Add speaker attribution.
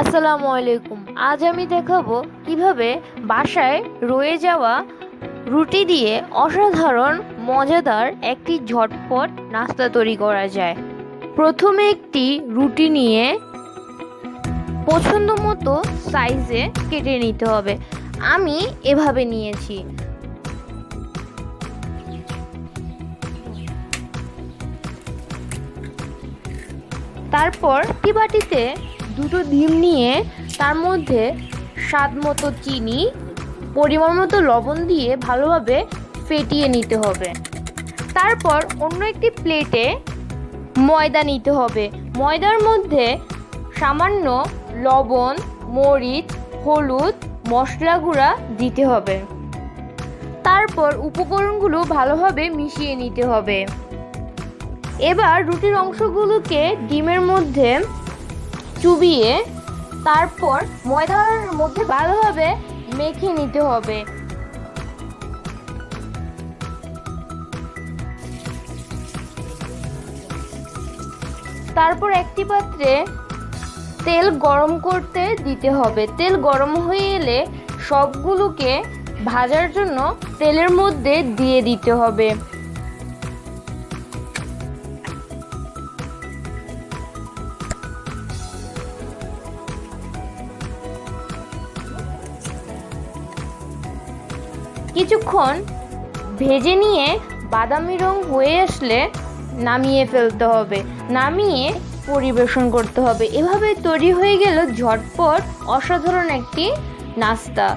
Speaker 1: আসসালামু আলাইকুম। আজ আমি দেখাবো কিভাবে বাসায় রয়ে যাওয়া রুটি দিয়ে অসাধারণ মজাদার একটি ঝটপট নাস্তা তৈরি করা যায়। প্রথমে একটি রুটি নিয়ে পছন্দ মতো সাইজে কেটে নিতে হবে। আমি এভাবে নিয়েছি। তারপর একটি বাটিতে দুটো ডিম নিয়ে তার মধ্যে স্বাদ মতো চিনি, পরিমাণ মতো লবণ দিয়ে ভালোভাবে ফেটিয়ে নিতে হবে। তারপর অন্য একটি প্লেটে ময়দা নিতে হবে। ময়দার মধ্যে সামান্য লবণ, মরিচ, হলুদ, মশলা গুঁড়া দিতে হবে। তারপর উপকরণগুলো ভালোভাবে মিশিয়ে নিতে হবে। এবার রুটির অংশগুলোকে ডিমের মধ্যে চুবিয়ে তারপর ময়দার মধ্যে ভালোভাবে মেখে নিতে হবে। তারপর একটি পাত্রে তেল গরম করতে দিতে হবে। তেল গরম হয়ে এলে সবগুলোকে ভাজার জন্য তেলের মধ্যে দিয়ে দিতে হবে। কিছুক্ষণ ভেজে নিয়ে বাদামি রং হয়ে আসলে নামিয়ে ফেলতে হবে। নামিয়ে পরিবেশন করতে হবে। এভাবে তৈরি হয়ে গেল ঝটপট অসাধারণ একটি নাস্তা।